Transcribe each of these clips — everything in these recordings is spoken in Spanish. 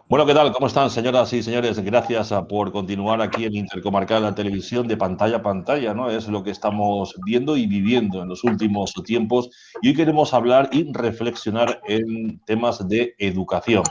Bueno, ¿qué tal? ¿Cómo están, señoras y señores? Gracias por continuar aquí en Intercomarcal, la televisión de pantalla a pantalla, ¿no? Es lo que estamos viendo y viviendo en los últimos tiempos. Y hoy queremos hablar y reflexionar en temas de educación.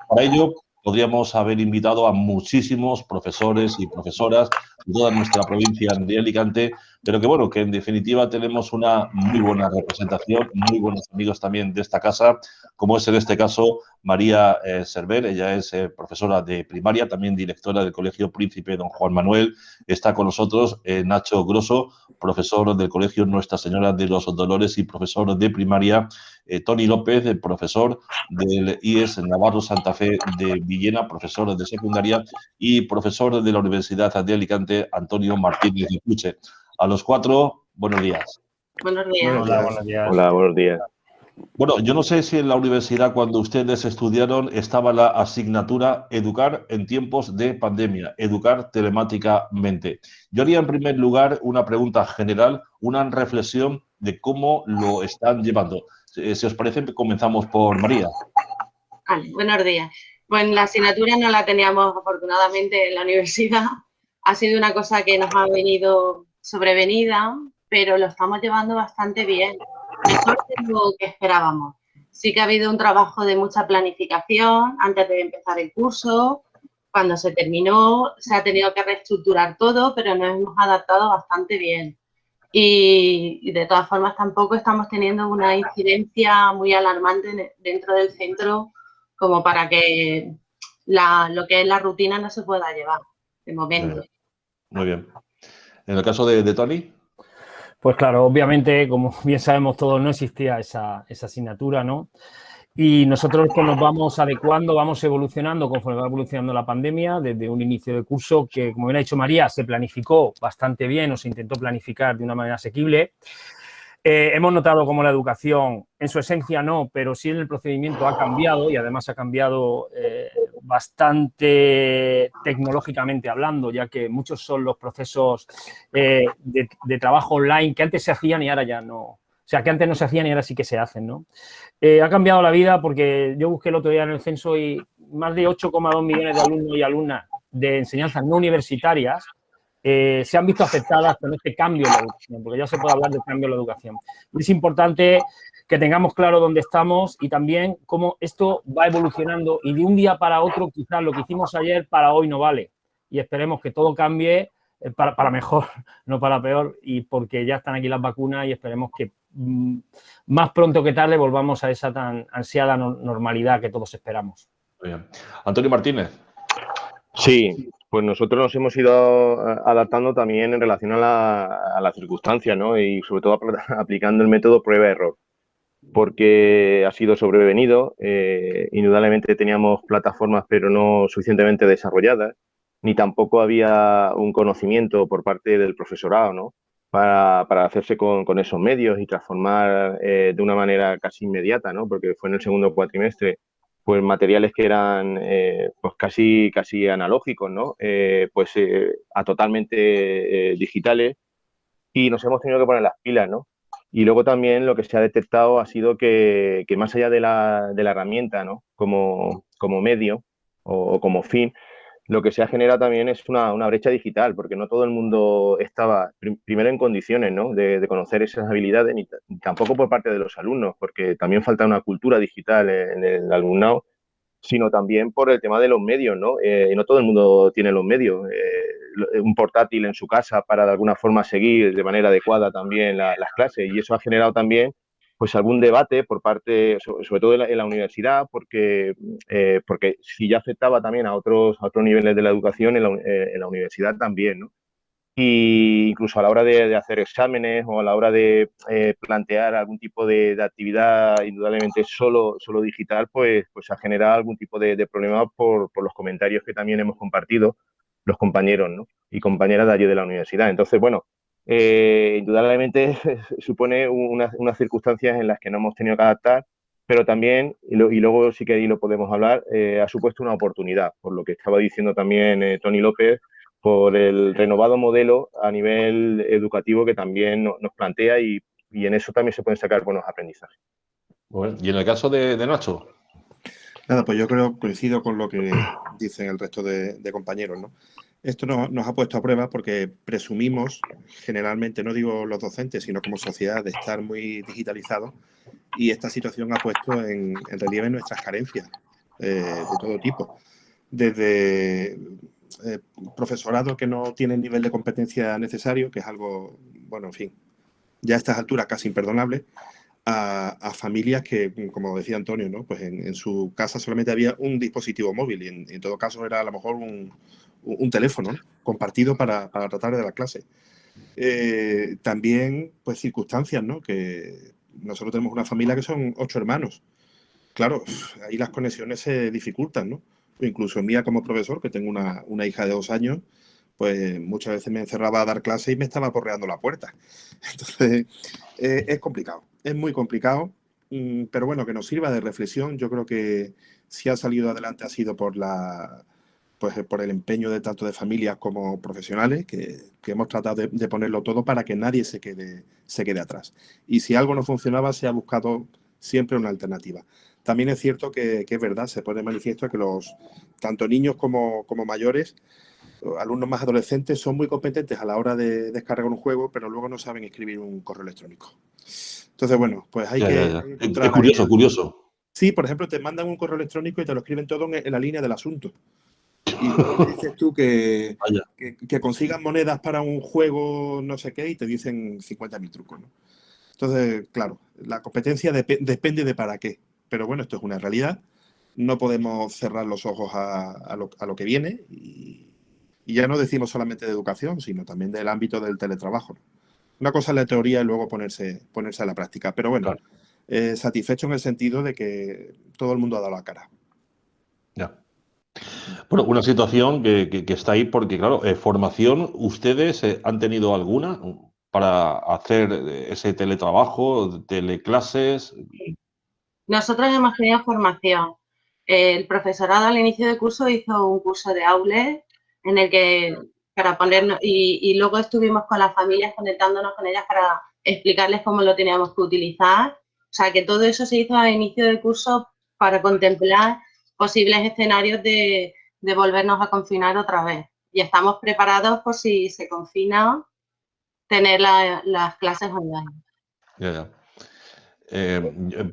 Para ello, podríamos haber invitado a muchísimos profesores y profesoras de toda nuestra provincia de Alicante, pero que bueno, que en definitiva tenemos una muy buena representación, muy buenos amigos también de esta casa, como es en este caso María Cerver. Ella es profesora de primaria, también directora del Colegio Príncipe Don Juan Manuel. Está con nosotros Nacho Grosso, profesor del Colegio Nuestra Señora de los Dolores y profesor de primaria. Tony López, profesor del IES Navarro Santa Fe de Villena, profesor de secundaria, y profesor de la Universidad de Alicante, Antonio Martínez de Puche. A los cuatro, buenos días. Buenos días. Hola, buenos días. Hola, buenos días. Bueno, yo no sé si en la universidad, cuando ustedes estudiaron, estaba la asignatura Educar en tiempos de pandemia, educar telemáticamente. Yo haría en primer lugar una pregunta general, una reflexión de cómo lo están llevando. Si os parece, comenzamos por María. Vale, buenos días. Pues la asignatura no la teníamos afortunadamente en la universidad. Ha sido una cosa que nos ha venido sobrevenida, pero lo estamos llevando bastante bien. Mejor de lo que esperábamos. Sí que ha habido un trabajo de mucha planificación antes de empezar el curso. Cuando se terminó, se ha tenido que reestructurar todo, pero nos hemos adaptado bastante bien. Y de todas formas tampoco estamos teniendo una incidencia muy alarmante dentro del centro como para que lo que es la rutina no se pueda llevar de momento. Muy bien. En el caso de Tony. Pues claro, obviamente, como bien sabemos todos, no existía esa asignatura, ¿no? Y nosotros pues, nos vamos adecuando, vamos evolucionando conforme va evolucionando la pandemia, desde un inicio de curso que, como bien ha dicho María, se planificó bastante bien o se intentó planificar de una manera asequible. Hemos notado cómo la educación, en su esencia no, pero sí en el procedimiento ha cambiado y además ha cambiado bastante tecnológicamente hablando, ya que muchos son los procesos de trabajo online que antes se hacían y ahora ya no. O sea, que antes no se hacían y ahora sí que se hacen, ¿no? Ha cambiado la vida porque yo busqué el otro día en el censo y más de 8,2 millones de alumnos y alumnas de enseñanzas no universitarias se han visto afectadas con este cambio en la educación, porque ya se puede hablar de cambio en la educación. Y es importante que tengamos claro dónde estamos y también cómo esto va evolucionando y de un día para otro quizás lo que hicimos ayer para hoy no vale. Y esperemos que todo cambie para mejor, no para peor, y porque ya están aquí las vacunas y esperemos que más pronto que tarde volvamos a esa tan ansiada normalidad que todos esperamos. Muy bien. Antonio Martínez. Sí, pues nosotros nos hemos ido adaptando también en relación a las circunstancias, ¿no? Y sobre todo aplicando el método prueba-error, porque ha sido sobrevenido. Indudablemente teníamos plataformas, pero no suficientemente desarrolladas, ni tampoco había un conocimiento por parte del profesorado, ¿no? Para hacerse con esos medios y transformar de una manera casi inmediata, ¿no? Porque fue en el segundo cuatrimestre, pues materiales que eran pues casi analógicos, ¿no? A totalmente digitales, y nos hemos tenido que poner las pilas, ¿no? Y luego también lo que se ha detectado ha sido que más allá de la herramienta, ¿no? Como medio o como fin, lo que se ha generado también es una brecha digital, porque no todo el mundo estaba primero en condiciones, ¿no? de conocer esas habilidades, ni tampoco por parte de los alumnos, porque también falta una cultura digital en el alumnado, sino también por el tema de los medios, ¿no? No todo el mundo tiene los medios. Un portátil en su casa para de alguna forma seguir de manera adecuada también las clases, y eso ha generado también pues algún debate por parte, sobre todo en la universidad, porque si ya afectaba también a otros niveles de la educación, en la universidad también, ¿no? Y incluso a la hora de hacer exámenes o a la hora de plantear algún tipo de actividad indudablemente solo digital, pues ha generado algún tipo de problema por los comentarios que también hemos compartido los compañeros, ¿no? Y compañeras de allí de la universidad. Entonces, bueno, indudablemente supone unas circunstancias en las que no hemos tenido que adaptar, pero también, y luego sí que ahí lo podemos hablar, ha supuesto una oportunidad, por lo que estaba diciendo también Tony López, por el renovado modelo a nivel educativo que también nos plantea, y en eso también se pueden sacar buenos aprendizajes. Bueno, y en el caso de Nacho. Nada, pues yo creo, coincido con lo que dicen el resto de compañeros, ¿no? Esto nos ha puesto a prueba porque presumimos, generalmente, no digo los docentes, sino como sociedad, de estar muy digitalizados, y esta situación ha puesto en relieve nuestras carencias de todo tipo. Desde profesorado que no tiene el nivel de competencia necesario, que es algo, bueno, en fin, ya a estas alturas casi imperdonable, a familias que, como decía Antonio, ¿no? Pues en su casa solamente había un dispositivo móvil y en todo caso era a lo mejor un teléfono, ¿no? Compartido para tratar de la clase. También, pues, circunstancias, ¿no? Que nosotros tenemos una familia que son 8 hermanos. Claro, ahí las conexiones se dificultan, ¿no? O incluso mía como profesor, que tengo una hija de 2 años, pues muchas veces me encerraba a dar clase y me estaba porreando la puerta. Entonces, es complicado, es muy complicado, pero bueno, que nos sirva de reflexión. Yo creo que si ha salido adelante ha sido pues, por el empeño de tanto de familias como profesionales, que hemos tratado de ponerlo todo para que nadie se quede atrás. Y si algo no funcionaba, se ha buscado siempre una alternativa. También es cierto que es verdad, se pone de manifiesto que tanto niños como mayores, alumnos más adolescentes, son muy competentes a la hora de descargar un juego, pero luego no saben escribir un correo electrónico. Entonces, bueno, pues hay que encontrar Es curioso, ahí. curioso. Sí, por ejemplo, te mandan un correo electrónico y te lo escriben todo en la línea del asunto. Y luego le dices tú que consigas monedas para un juego no sé qué y te dicen 50.000 trucos, ¿no? Entonces, claro, la competencia depende de para qué. Pero bueno, esto es una realidad. No podemos cerrar los ojos a lo que viene y ya no decimos solamente de educación, sino también del ámbito del teletrabajo, ¿no? Una cosa es la teoría y luego ponerse a la práctica. Pero bueno, Claro. Satisfecho en el sentido de que todo el mundo ha dado la cara. Ya. Bueno, una situación que está ahí porque, claro, formación, ¿ustedes han tenido alguna para hacer ese teletrabajo, teleclases? Nosotros hemos tenido formación. El profesorado al inicio del curso hizo un curso de Aule en el que para ponernos y luego estuvimos con las familias conectándonos con ellas para explicarles cómo lo teníamos que utilizar. O sea, que todo eso se hizo al inicio del curso para contemplar posibles escenarios de volvernos a confinar otra vez. Y estamos preparados por si se confina, tener las clases online. Ya, ya.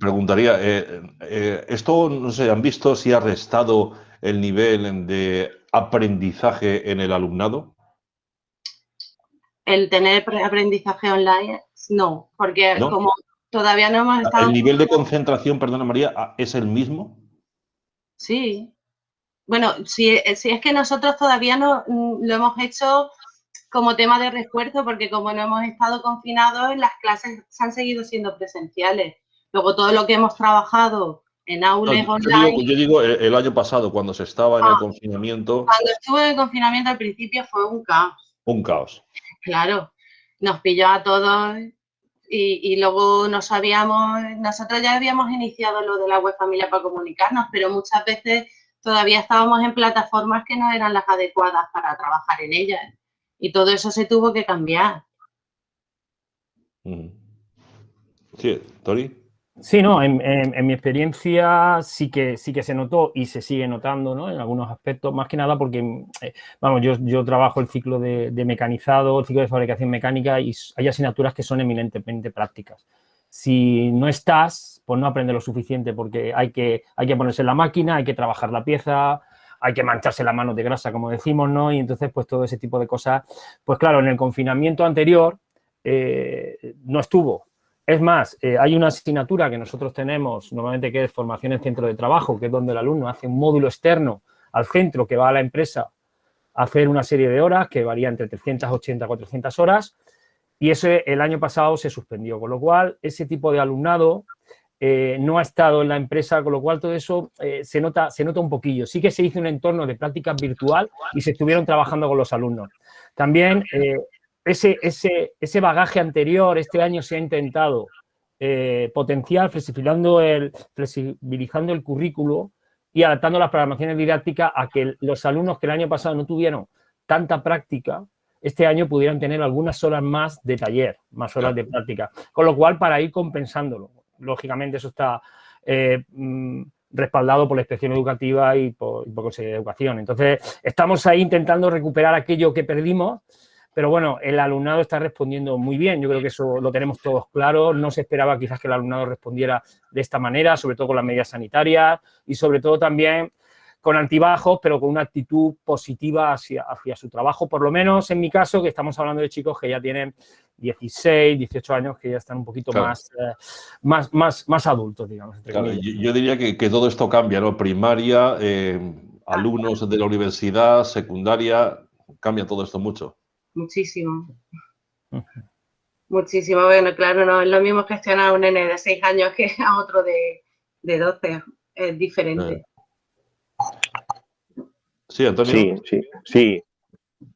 Preguntaría, ¿esto, no sé, han visto si ha restado el nivel de aprendizaje en el alumnado? El tener aprendizaje online, no, porque ¿No? como todavía no hemos estado... ¿El nivel de concentración, perdona María, es el mismo? Sí. Bueno, si es que nosotros todavía no lo hemos hecho como tema de refuerzo, porque como no hemos estado confinados, las clases han seguido siendo presenciales. Luego todo lo que hemos trabajado en aulas online... Yo digo el año pasado, cuando se estaba en el confinamiento. Cuando estuvo en el confinamiento al principio fue un caos. Un caos. Claro, nos pilló a todos y luego no sabíamos, nosotros ya habíamos iniciado lo de la web familia para comunicarnos, pero muchas veces todavía estábamos en plataformas que no eran las adecuadas para trabajar en ellas y todo eso se tuvo que cambiar. Sí, Tori. Sí, no, en mi experiencia sí que se notó y se sigue notando, ¿no? En algunos aspectos, más que nada porque, vamos, yo trabajo el ciclo de mecanizado, el ciclo de fabricación mecánica y hay asignaturas que son eminentemente prácticas. Si no estás, pues no aprendes lo suficiente porque hay que ponerse en la máquina, hay que trabajar la pieza, hay que mancharse las manos de grasa, como decimos, ¿no? Y entonces, pues todo ese tipo de cosas, pues claro, en el confinamiento anterior no estuvo. Es más, hay una asignatura que nosotros tenemos normalmente que es formación en centro de trabajo, que es donde el alumno hace un módulo externo al centro que va a la empresa a hacer una serie de horas que varía entre 380 a 400 horas y ese el año pasado se suspendió, con lo cual ese tipo de alumnado no ha estado en la empresa, con lo cual todo eso se nota un poquillo. Sí que se hizo un entorno de prácticas virtual y se estuvieron trabajando con los alumnos. También ese bagaje anterior, este año se ha intentado potenciar, flexibilizando el currículo y adaptando las programaciones didácticas a que los alumnos que el año pasado no tuvieron tanta práctica, este año pudieran tener algunas horas más de taller, más horas de práctica. Con lo cual, para ir compensándolo, lógicamente eso está respaldado por la Inspección Educativa y por Consejería de Educación. Entonces, estamos ahí intentando recuperar aquello que perdimos, pero bueno, el alumnado está respondiendo muy bien. Yo creo que eso lo tenemos todos claro. No se esperaba quizás que el alumnado respondiera de esta manera, sobre todo con las medidas sanitarias y sobre todo también con altibajos, pero con una actitud positiva hacia su trabajo. Por lo menos en mi caso, que estamos hablando de chicos que ya tienen 16, 18 años, que ya están un poquito Claro. más adultos, digamos. Entre Claro, comillas. yo diría que todo esto cambia, ¿no? Primaria, alumnos de la universidad, secundaria, cambia todo esto mucho. Muchísimo. Muchísimo. Bueno, claro, no es lo mismo gestionar a un nene de 6 años que a otro de 12. Es diferente. Sí, Antonio. Sí.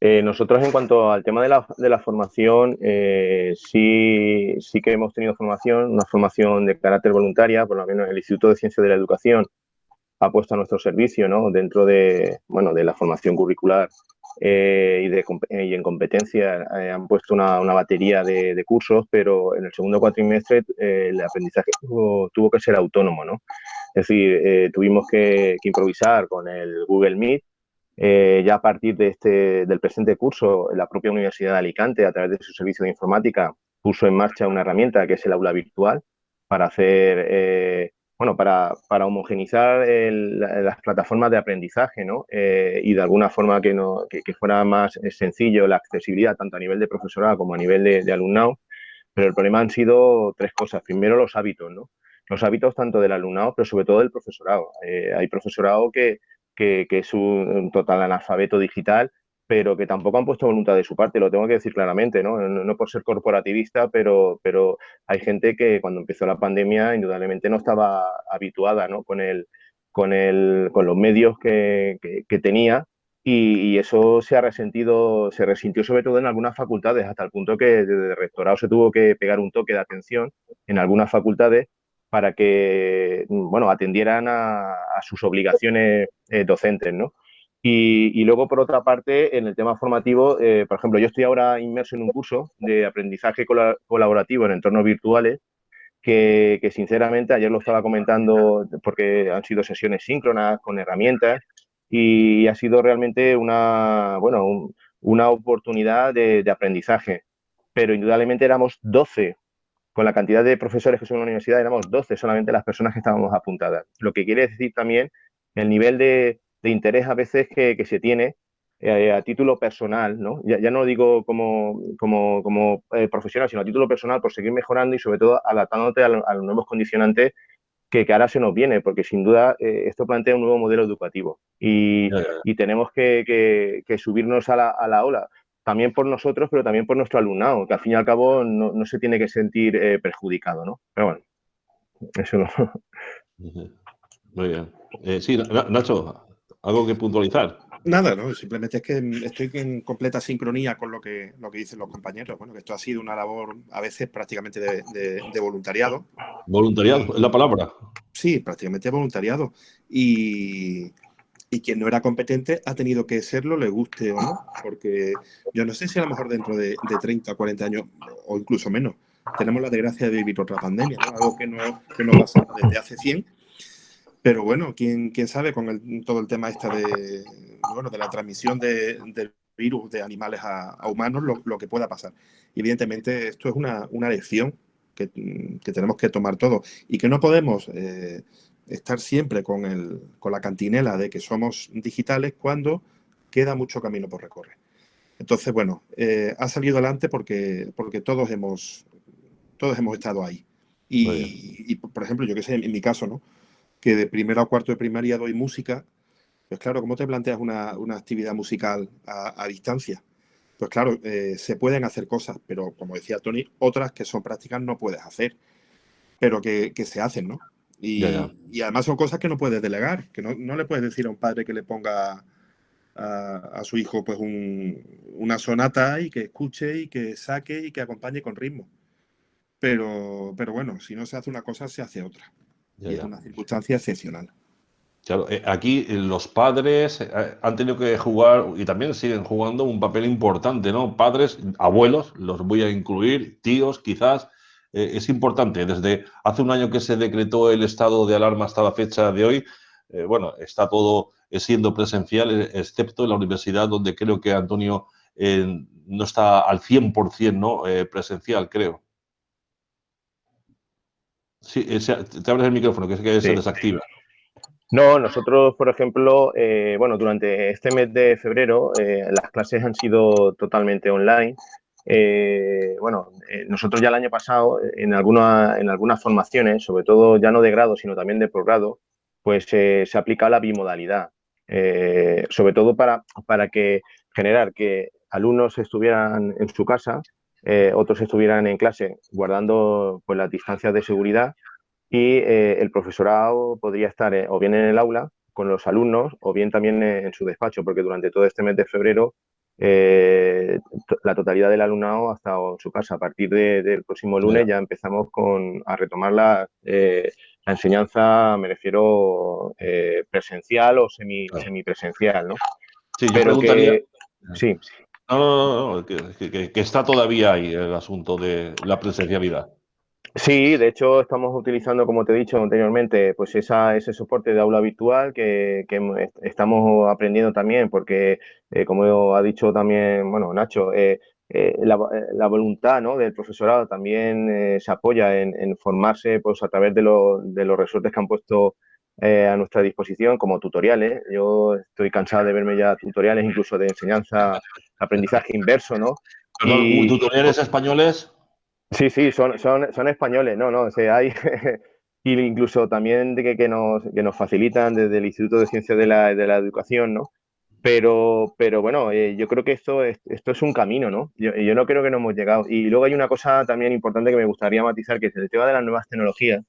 Nosotros en cuanto al tema de la formación, sí que hemos tenido formación, una formación de carácter voluntaria, por lo menos el Instituto de Ciencias de la Educación ha puesto a nuestro servicio, ¿no? Dentro de la formación curricular y en competencia han puesto una batería de cursos, pero en el segundo cuatrimestre el aprendizaje tuvo que ser autónomo, ¿no? Es decir, tuvimos que improvisar con el Google Meet. Ya a partir del presente curso, la propia Universidad de Alicante, a través de su servicio de informática, puso en marcha una herramienta que es el aula virtual para hacer, para homogeneizar las plataformas de aprendizaje, ¿no? Y de alguna forma que fuera más sencillo la accesibilidad, tanto a nivel de profesorado como a nivel de alumnado. Pero el problema han sido 3 cosas. Primero, los hábitos, ¿no? Los hábitos tanto del alumnado, pero sobre todo del profesorado. Hay profesorado que es un total analfabeto digital, pero que tampoco han puesto voluntad de su parte, lo tengo que decir claramente, ¿no? No por ser corporativista, pero hay gente que cuando empezó la pandemia indudablemente no estaba habituada, ¿no? con los medios que tenía, y eso se resintió sobre todo en algunas facultades, hasta el punto que desde el rectorado se tuvo que pegar un toque de atención en algunas facultades para que, atendieran a sus obligaciones docentes, ¿no? Y luego, por otra parte, en el tema formativo, por ejemplo, yo estoy ahora inmerso en un curso de aprendizaje colaborativo en entornos virtuales que sinceramente, ayer lo estaba comentando porque han sido sesiones síncronas con herramientas y ha sido realmente una oportunidad de aprendizaje. Pero indudablemente éramos 12. Con la cantidad de profesores que son en la universidad, éramos 12 solamente las personas que estábamos apuntadas. Lo que quiere decir también el nivel de interés a veces que se tiene a título personal, ¿no? Ya no lo digo como profesional, sino a título personal por seguir mejorando y sobre todo adaptándote a los nuevos condicionantes que ahora se nos viene, porque sin duda esto plantea un nuevo modelo educativo y tenemos que subirnos a la ola. También por nosotros, pero también por nuestro alumnado, que al fin y al cabo no se tiene que sentir perjudicado, ¿no? Pero bueno, eso no. Muy bien. Sí, Nacho, ¿algo que puntualizar? Nada, ¿no? Simplemente es que estoy en completa sincronía con lo que dicen los compañeros. Bueno, que esto ha sido una labor a veces prácticamente de voluntariado. Voluntariado, es la palabra. Sí, prácticamente voluntariado. Y quien no era competente ha tenido que serlo, le guste o no, porque yo no sé si a lo mejor dentro de 30 o 40 años o incluso menos tenemos la desgracia de vivir otra pandemia, ¿no? Algo que no pasa desde hace 100, pero bueno, quién sabe con todo el tema de la transmisión del virus de animales a humanos, lo que pueda pasar. Y evidentemente esto es una lección que tenemos que tomar todos y que no podemos estar siempre con la cantinela de que somos digitales cuando queda mucho camino por recorrer. Entonces, bueno, ha salido adelante porque todos hemos estado ahí. Y, por ejemplo, yo que sé, en mi caso, ¿no? Que de primero a cuarto de primaria doy música, pues claro, ¿cómo te planteas una actividad musical a distancia? Pues claro, se pueden hacer cosas, pero como decía Tony, otras que son prácticas no puedes hacer, pero que se hacen, ¿no? Y además son cosas que no puedes delegar, que no le puedes decir a un padre que le ponga a su hijo pues una sonata y que escuche y que saque y que acompañe con ritmo. Pero bueno, si no se hace una cosa, se hace otra. Y es una circunstancia excepcional. Claro, aquí los padres han tenido que jugar y también siguen jugando un papel importante, ¿no? Padres, abuelos, los voy a incluir, tíos quizás, es importante. Desde hace un año que se decretó el estado de alarma hasta la fecha de hoy, bueno, está todo siendo presencial, excepto en la universidad, donde creo que Antonio no está al 100%, ¿no? Presencial, creo. Sí, te abres el micrófono, que se desactiva. No, nosotros, por ejemplo, bueno, durante este mes de febrero las clases han sido totalmente online. Bueno, nosotros ya el año pasado, en algunas formaciones, sobre todo ya no de grado, sino también de posgrado, pues se ha aplicado la bimodalidad, sobre todo para generar que alumnos estuvieran en su casa, otros estuvieran en clase, guardando pues las distancias de seguridad, y el profesorado podría estar o bien en el aula con los alumnos o bien también en su despacho, porque durante todo este mes de febrero la totalidad del alumnado ha estado en su casa. A partir del próximo lunes ya empezamos a retomar la enseñanza, me refiero presencial o semipresencial, ¿no? Sí, yo Pero preguntaría... sí. No, que está todavía ahí el asunto de la presencialidad. Sí, de hecho estamos utilizando, como te he dicho anteriormente, pues ese soporte de aula virtual que estamos aprendiendo también, porque como ha dicho también, bueno, Nacho, la voluntad, ¿no?, del profesorado también se apoya en formarse pues a través de los resortes que han puesto a nuestra disposición como tutoriales. Yo estoy cansado de verme ya tutoriales incluso de enseñanza, aprendizaje inverso, ¿no? Perdón, ¿tutoriales españoles? Sí, son españoles, no, o sea, hay y incluso también que nos facilitan desde el Instituto de Ciencias de la Educación, ¿no? Pero bueno, yo creo que esto es un camino, ¿no? Yo no creo que no hemos llegado. Y luego hay una cosa también importante que me gustaría matizar, que es el tema de las nuevas tecnologías.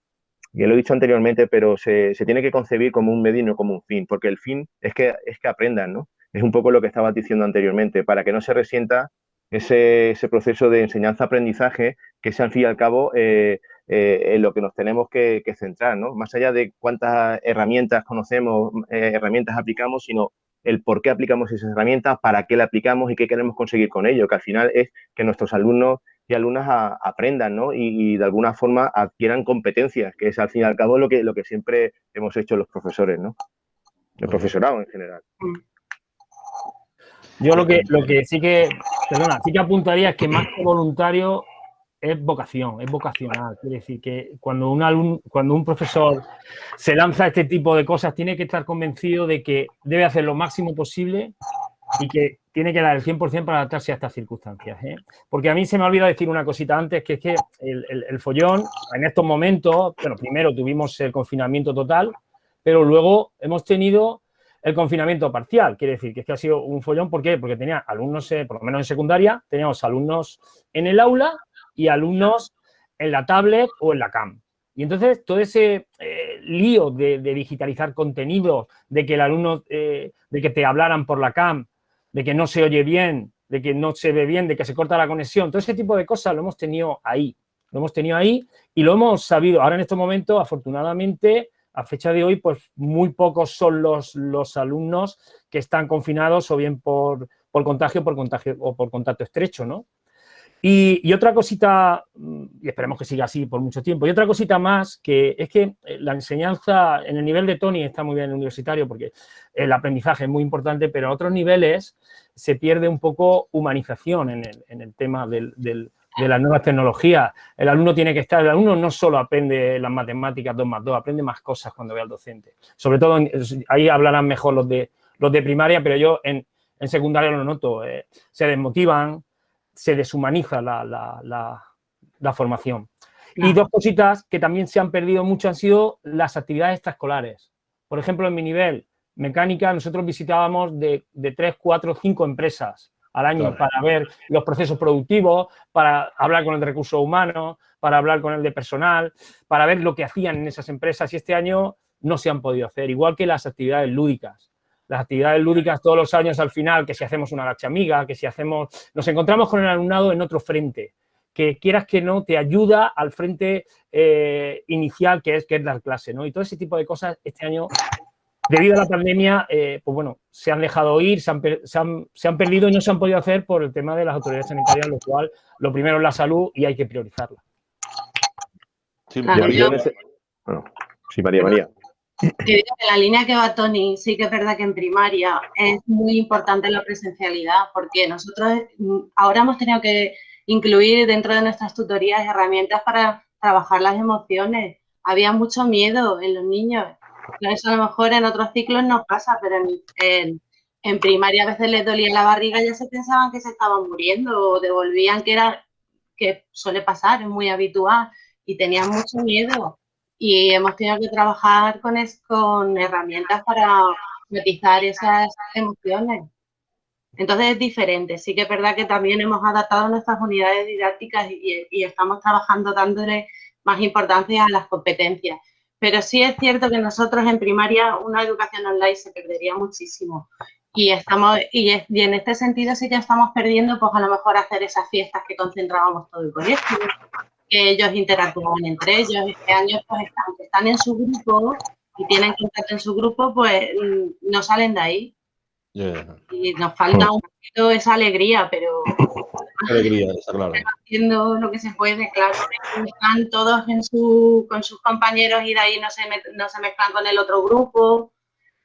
Ya lo he dicho anteriormente, pero se tiene que concebir como un medio y no como un fin, porque el fin es que aprendan, ¿no? Es un poco lo que estaba diciendo anteriormente, para que no se resienta ese proceso de enseñanza-aprendizaje, que es al fin y al cabo en lo que nos tenemos que centrar, ¿no? Más allá de cuántas herramientas conocemos, herramientas aplicamos, sino el por qué aplicamos esas herramientas, para qué la aplicamos y qué queremos conseguir con ello, que al final es que nuestros alumnos y alumnas aprendan, ¿no? Y de alguna forma adquieran competencias, que es al fin y al cabo lo que siempre hemos hecho los profesores, ¿no? El profesorado en general. Yo lo que sí que apuntaría es que más que voluntario es vocación, es vocacional. Quiere decir que cuando un profesor se lanza a este tipo de cosas, tiene que estar convencido de que debe hacer lo máximo posible y que tiene que dar el 100% para adaptarse a estas circunstancias, ¿eh? Porque a mí se me ha olvidado decir una cosita antes, que es que el follón en estos momentos, bueno, primero tuvimos el confinamiento total, pero luego hemos tenido el confinamiento parcial. Quiere decir que es que ha sido un follón. ¿Por qué? Porque tenía alumnos, por lo menos en secundaria, teníamos alumnos en el aula y alumnos en la tablet o en la cam. Y entonces todo ese lío de digitalizar contenidos, de que el alumno, de que te hablaran por la cam, de que no se oye bien, de que no se ve bien, de que se corta la conexión, todo ese tipo de cosas lo hemos tenido ahí. Lo hemos tenido ahí y lo hemos sabido. Ahora en estos momentos, afortunadamente, a fecha de hoy, pues muy pocos son los alumnos que están confinados o bien por contagio o por contacto estrecho, ¿no? Y otra cosita, y esperemos que siga así por mucho tiempo, y otra cosita más, que es que la enseñanza en el nivel de Tony está muy bien en el universitario porque el aprendizaje es muy importante, pero a otros niveles se pierde un poco humanización en el tema de las nuevas tecnologías. El alumno no solo aprende las matemáticas 2 más 2, aprende más cosas cuando ve al docente. Sobre todo, ahí hablarán mejor los de primaria, pero yo en secundaria lo noto, se desmotivan, se deshumaniza la formación. Y dos cositas que también se han perdido mucho han sido las actividades extraescolares. Por ejemplo, en mi nivel, mecánica, nosotros visitábamos de 3, 4, 5 empresas al año, claro, para ver los procesos productivos, para hablar con el de recursos humanos, para hablar con el de personal, para ver lo que hacían en esas empresas, y este año no se han podido hacer, igual que las actividades lúdicas. Las actividades lúdicas todos los años al final, que si hacemos una gacha amiga, que si nos encontramos con el alumnado en otro frente, que quieras que no, te ayuda al frente inicial que es dar clase, ¿no? Y todo ese tipo de cosas este año, debido a la pandemia, pues bueno, se han dejado ir, se han perdido y no se han podido hacer por el tema de las autoridades sanitarias, lo cual, lo primero es la salud y hay que priorizarla. Sí, Claro, María. Bueno, sí, María. Que digo que la línea que va Tony, sí que es verdad que en primaria es muy importante la presencialidad, porque nosotros ahora hemos tenido que incluir dentro de nuestras tutorías herramientas para trabajar las emociones. Había mucho miedo en los niños. Eso a lo mejor en otros ciclos no pasa, pero en primaria a veces les dolía la barriga y ya se pensaban que se estaban muriendo o devolvían que suele pasar, es muy habitual, y tenían mucho miedo. Y hemos tenido que trabajar con herramientas para matizar esas emociones. Entonces es diferente. Sí que es verdad que también hemos adaptado nuestras unidades didácticas y estamos trabajando dándole más importancia a las competencias. Pero sí es cierto que nosotros en primaria una educación online se perdería muchísimo. Y en este sentido sí que estamos perdiendo, pues a lo mejor hacer esas fiestas que concentrábamos todo el colegio, que ellos interactúan entre ellos. Este año, pues, aunque están en su grupo y tienen contacto en su grupo, pues no salen de ahí. Yeah. Y nos falta un poquito esa alegría, pero Alegría, está claro. haciendo lo que se puede, claro. Están todos con sus compañeros y de ahí no se mezclan con el otro grupo.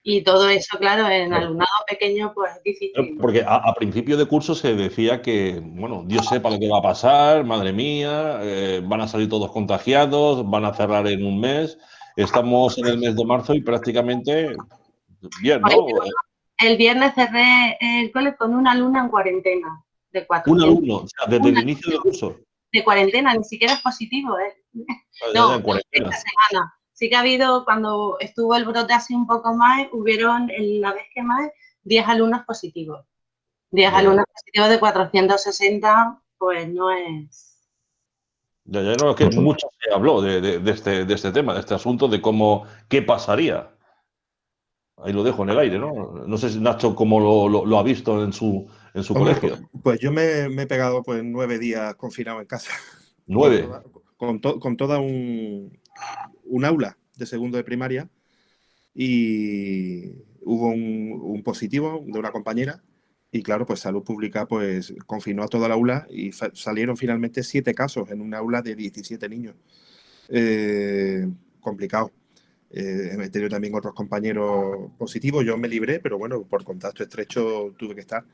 Y todo eso, claro, en alumnado pequeño, pues es difícil. Porque a principio de curso se decía que, bueno, Dios sepa lo que va a pasar, madre mía, van a salir todos contagiados, van a cerrar en un mes. Estamos en el mes de marzo y prácticamente bien, ¿no? El viernes cerré el cole con una alumna en cuarentena de Un 400. alumno, o sea, desde el inicio del curso. De cuarentena, ni siquiera es positivo, ¿eh? Ya en cuarentena. Esta semana. Sí que ha habido, cuando estuvo el brote así un poco más, hubieron, la vez que más, 10 alumnos positivos. 10 alumnos positivos de 460, pues no es... Ya, no, es que mucho se habló de este tema, de este asunto, de qué pasaría. Ahí lo dejo en el aire, ¿no? No sé si Nacho cómo lo ha visto en su Hombre, colegio. pues yo me he pegado pues 9 días confinado en casa. 9. Con toda un aula de segundo de primaria y hubo un positivo de una compañera y claro, pues Salud Pública pues confinó a toda la aula y salieron finalmente 7 casos en un aula de 17 niños. Complicado. He tenido también otros compañeros positivos, yo me libré, pero bueno, por contacto estrecho tuve que estar.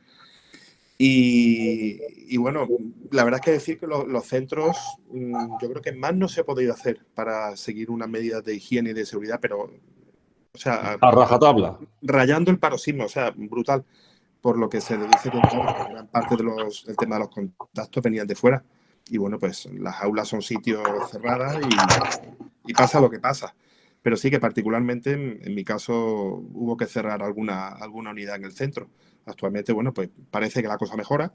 Y bueno, la verdad es que decir que los centros, yo creo que más no se ha podido hacer para seguir unas medidas de higiene y de seguridad, pero, o sea, A rajatabla. rayando el paroxismo, o sea, brutal, por lo que se deduce que gran parte del tema de los contactos venían de fuera. Y bueno, pues las aulas son sitios cerradas y pasa lo que pasa. Pero sí que particularmente en mi caso hubo que cerrar alguna unidad en el centro. Actualmente, bueno, pues parece que la cosa mejora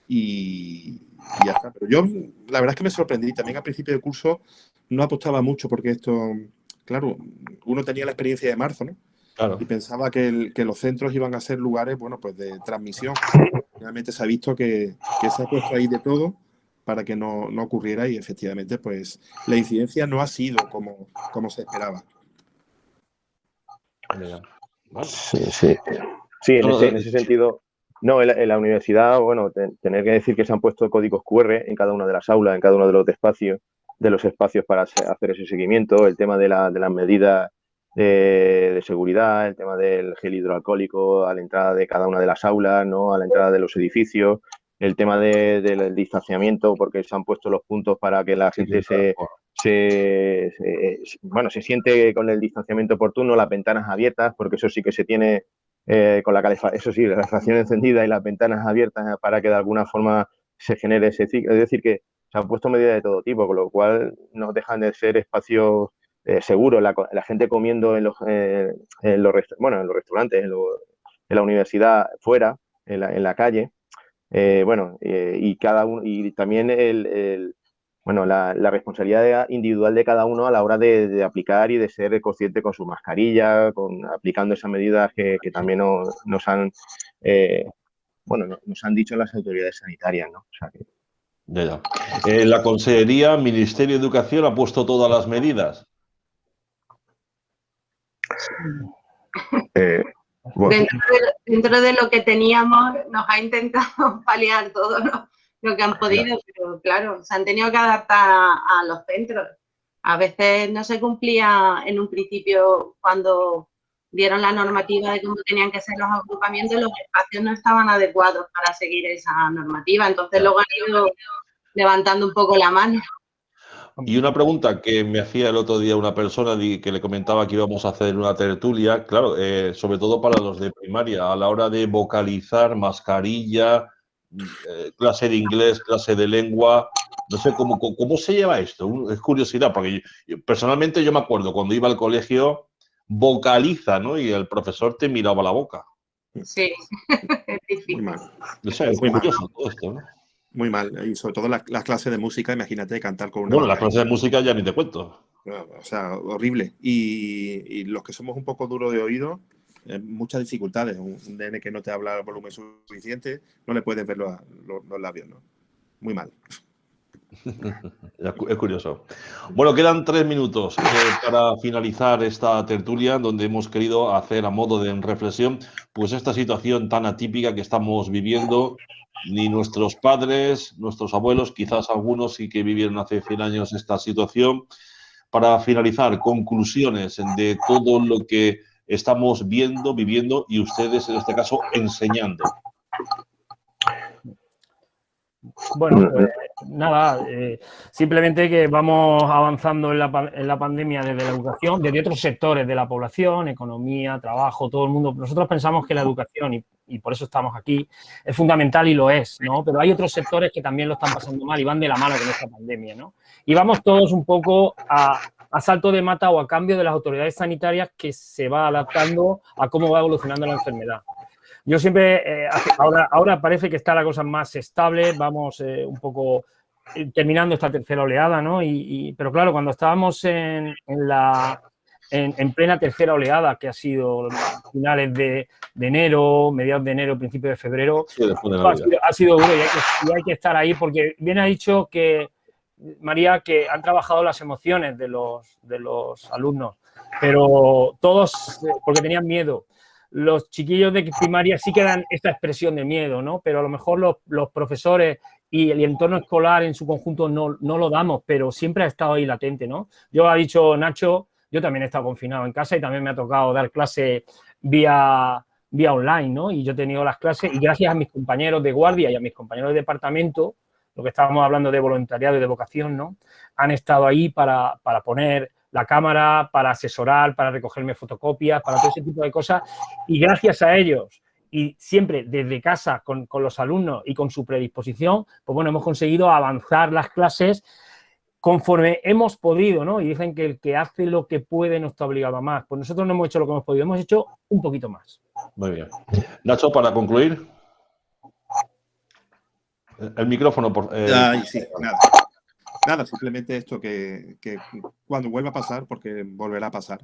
y ya está. Pero yo, la verdad es que me sorprendí. También al principio del curso no apostaba mucho porque esto, claro, uno tenía la experiencia de marzo, ¿no? Claro. Y pensaba que los centros iban a ser lugares, bueno, pues de transmisión. Realmente se ha visto que se ha puesto ahí de todo para que no ocurriera y efectivamente, pues la incidencia no ha sido como se esperaba. Sí, en ese sentido. No, en la universidad, bueno, tener que decir que se han puesto códigos QR en cada una de las aulas, en cada uno de los espacios para hacer ese seguimiento, el tema de las medidas de seguridad, el tema del gel hidroalcohólico a la entrada de cada una de las aulas, ¿no? A la entrada de los edificios, el tema del distanciamiento, porque se han puesto los puntos para que la gente se siente con el distanciamiento oportuno, las ventanas abiertas, porque eso sí que se tiene con la calefacción encendida y las ventanas abiertas para que de alguna forma se genere ese ciclo. Es decir, que se han puesto medidas de todo tipo, con lo cual no dejan de ser espacios seguros. La gente comiendo en los restaurantes, en la universidad, fuera, en la calle. Y cada uno, y también la responsabilidad individual de cada uno a la hora de aplicar y de ser consciente con su mascarilla, aplicando esas medidas que también nos han dicho las autoridades sanitarias, ¿no? O sea que... Ya. La Consejería, Ministerio de Educación ha puesto todas las medidas. Dentro de lo que teníamos, nos ha intentado paliar todo lo que han podido, pero claro, se han tenido que adaptar a los centros. A veces no se cumplía en un principio cuando dieron la normativa de cómo tenían que ser los agrupamientos, los espacios no estaban adecuados para seguir esa normativa. Entonces luego han ido levantando un poco la mano. Y una pregunta que me hacía el otro día una persona que le comentaba que íbamos a hacer una tertulia, claro, sobre todo para los de primaria, a la hora de vocalizar, mascarilla, clase de inglés, clase de lengua, no sé cómo se lleva esto. Es curiosidad, porque personalmente yo me acuerdo cuando iba al colegio, vocaliza, ¿no? Y el profesor te miraba la boca. Sí, es difícil. Muy mal. O sea, es Muy curioso mal. todo esto, ¿no? Muy mal. Y sobre todo las clases de música, imagínate cantar con una Bueno, las clases de mascarilla. música ya ni te cuento. O sea, horrible. Y los que somos un poco duros de oído, muchas dificultades. Un nene que no te habla a volumen suficiente, no le puedes ver los labios, ¿no? Muy mal. Es curioso. Bueno, quedan 3 minutos para finalizar esta tertulia, donde hemos querido hacer a modo de reflexión, pues esta situación tan atípica que estamos viviendo. Ni nuestros padres, nuestros abuelos, quizás algunos sí que vivieron hace 100 años esta situación. Para finalizar, conclusiones de todo lo que estamos viendo, viviendo y ustedes, en este caso, enseñando. Bueno, pues nada, simplemente que vamos avanzando en la pandemia desde la educación, desde otros sectores de la población, economía, trabajo, todo el mundo. Nosotros pensamos que la educación, y por eso estamos aquí, es fundamental y lo es, ¿no? Pero hay otros sectores que también lo están pasando mal y van de la mano con esta pandemia, ¿no? Y vamos todos un poco a salto de mata o a cambio de las autoridades sanitarias que se va adaptando a cómo va evolucionando la enfermedad. Yo siempre, ahora parece que está la cosa más estable, vamos un poco terminando esta tercera oleada, ¿no? Pero claro, cuando estábamos en plena tercera oleada, que ha sido finales de enero, mediados de enero, principios de febrero, Sí, después de Navidad. ha sido duro y hay que estar ahí porque bien ha dicho que, María, que han trabajado las emociones de los alumnos, pero todos, porque tenían miedo. Los chiquillos de primaria sí que dan esta expresión de miedo, ¿no? Pero a lo mejor los profesores y el entorno escolar en su conjunto no lo damos, pero siempre ha estado ahí latente, ¿no? Yo ha dicho Nacho, yo también he estado confinado en casa y también me ha tocado dar clase vía online, ¿no? Y yo he tenido las clases y gracias a mis compañeros de guardia y a mis compañeros de departamento, lo que estábamos hablando de voluntariado y de vocación, ¿no? Han estado ahí para poner la cámara, para asesorar, para recogerme fotocopias, para todo ese tipo de cosas. Y gracias a ellos, y siempre desde casa con los alumnos y con su predisposición, pues bueno, hemos conseguido avanzar las clases conforme hemos podido, ¿no? Y dicen que el que hace lo que puede no está obligado a más. Pues nosotros no hemos hecho lo que hemos podido, hemos hecho un poquito más. Muy bien. Nacho, para concluir. El micrófono, por Sí, nada. Nada, simplemente esto que cuando vuelva a pasar, porque volverá a pasar,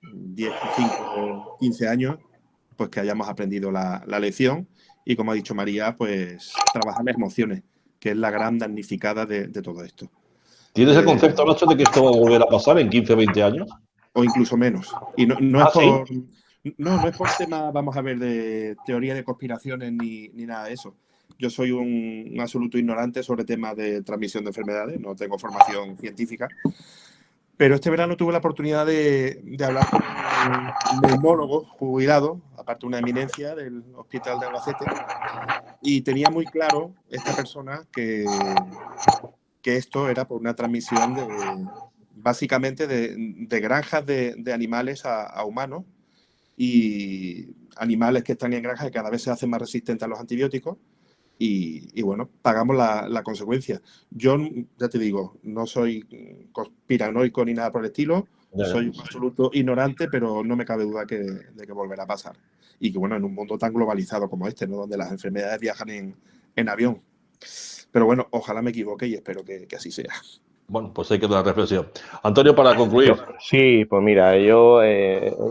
10, 5, 15 años, pues que hayamos aprendido la lección y, como ha dicho María, pues trabajar las emociones, que es la gran damnificada de todo esto. ¿Tienes el concepto, Nacho, de que esto va a volver a pasar en 15 o 20 años? O incluso menos. Y no es ¿sí? No es por tema, vamos a ver, de teoría de conspiraciones ni nada de eso. Yo soy un absoluto ignorante sobre temas de transmisión de enfermedades, no tengo formación científica, pero este verano tuve la oportunidad de hablar con un neumólogo jubilado, aparte una eminencia del Hospital de Albacete, y tenía muy claro esta persona que esto era por una transmisión básicamente de granjas de animales a humanos, y animales que están en granjas que cada vez se hacen más resistentes a los antibióticos. Y bueno, pagamos la consecuencia. Yo, ya te digo, no soy conspiranoico ni nada por el estilo, soy un absoluto ignorante, pero no me cabe duda de que volverá a pasar. Y que bueno, en un mundo tan globalizado como este, ¿no? Donde las enfermedades viajan en avión. Pero bueno, ojalá me equivoque y espero que así sea. Bueno, pues hay que dar una reflexión. Antonio, para concluir. Sí, pues mira, yo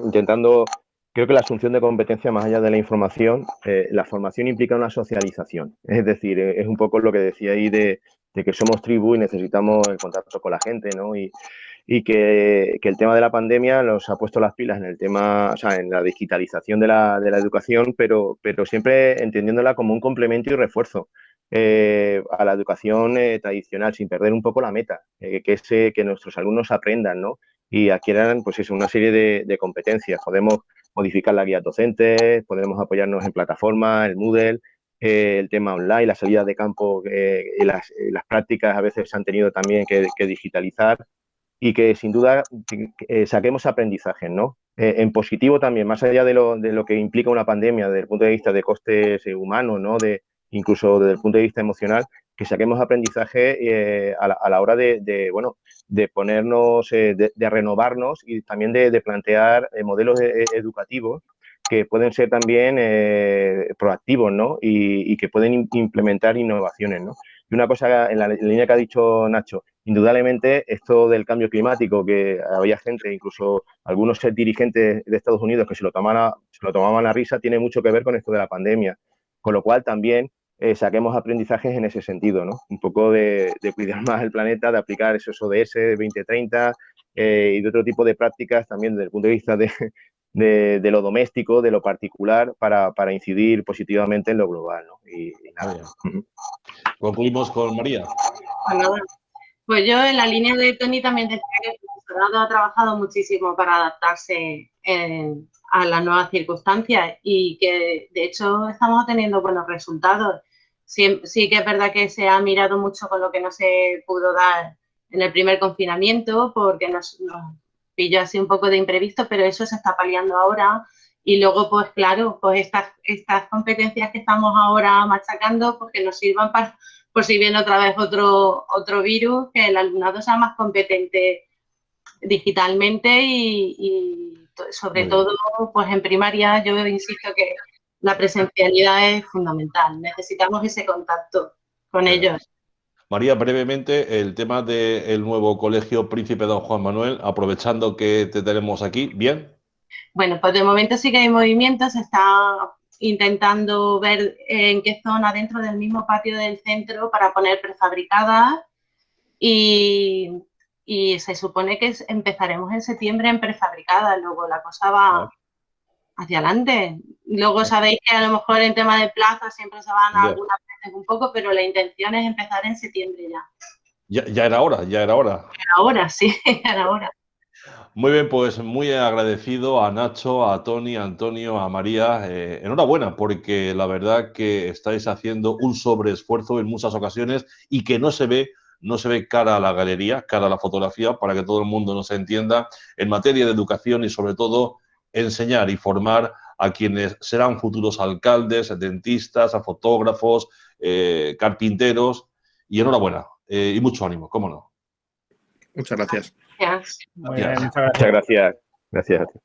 intentando... Creo que la asunción de competencia, más allá de la información, la formación implica una socialización. Es decir, es un poco lo que decía ahí de que somos tribu y necesitamos el contacto con la gente, ¿no? Y que el tema de la pandemia nos ha puesto las pilas en el tema, o sea, en la digitalización de la educación, pero siempre entendiéndola como un complemento y refuerzo. a la educación tradicional, sin perder un poco la meta, que es que nuestros alumnos aprendan, ¿no? Y adquieran, pues eso, una serie de competencias. Podemos modificar la guía docente, podemos apoyarnos en plataformas, el Moodle, el tema online, la salida de campo y las prácticas a veces se han tenido también que digitalizar y que sin duda saquemos aprendizajes, ¿no? En positivo también, más allá de lo que implica una pandemia desde el punto de vista de costes humanos, ¿no? Incluso desde el punto de vista emocional, que saquemos aprendizaje a la hora bueno, de ponernos, de renovarnos y también de plantear modelos educativos que pueden ser también proactivos, ¿no? Y que pueden implementar innovaciones, ¿no? Y una cosa en la línea que ha dicho Nacho, indudablemente esto del cambio climático, que había gente, incluso algunos dirigentes de Estados Unidos que se lo tomaban a risa, tiene mucho que ver con esto de la pandemia. Con lo cual también saquemos aprendizajes en ese sentido, ¿no? Un poco de cuidar más el planeta, de aplicar esos ODS de 2030 y de otro tipo de prácticas también desde el punto de vista de lo doméstico, de lo particular, para incidir positivamente en lo global, ¿no? Y nada. Concluimos con María. Pues nada, pues yo en la línea de Tony también decía que el profesorado ha trabajado muchísimo para adaptarse a las nuevas circunstancias y que de hecho estamos teniendo buenos resultados. Sí, sí que es verdad que se ha mirado mucho con lo que no se pudo dar en el primer confinamiento porque nos pilló así un poco de imprevisto, pero eso se está paliando ahora. Y luego, pues claro, pues estas competencias que estamos ahora machacando, pues que nos sirvan para, por si viene otra vez otro virus, que el alumnado sea más competente digitalmente y sobre todo, pues en primaria yo insisto que la presencialidad es fundamental. Necesitamos ese contacto con ellos. María, brevemente, el tema del nuevo Colegio Príncipe Don Juan Manuel, aprovechando que te tenemos aquí, ¿bien? Bueno, pues de momento sí que hay movimientos, se está intentando ver en qué zona dentro del mismo patio del centro para poner prefabricadas y se supone que empezaremos en septiembre en prefabricadas, luego la cosa va hacia adelante. Luego sabéis que a lo mejor en tema de plaza siempre se van algunas veces un poco, pero la intención es empezar en septiembre ya. Ya era hora, ya era hora. Ahora, sí, era hora. Muy bien, pues muy agradecido a Nacho, a Tony, a Antonio, a María. Enhorabuena, porque la verdad que estáis haciendo un sobreesfuerzo en muchas ocasiones y que no se ve cara a la galería, cara a la fotografía, para que todo el mundo nos entienda en materia de educación y sobre todo enseñar y formar a quienes serán futuros alcaldes, dentistas, a fotógrafos, carpinteros. Y enhorabuena y mucho ánimo, cómo no. Muchas gracias. Gracias. Muy bien, muchas Muchas gracias. Gracias a ti.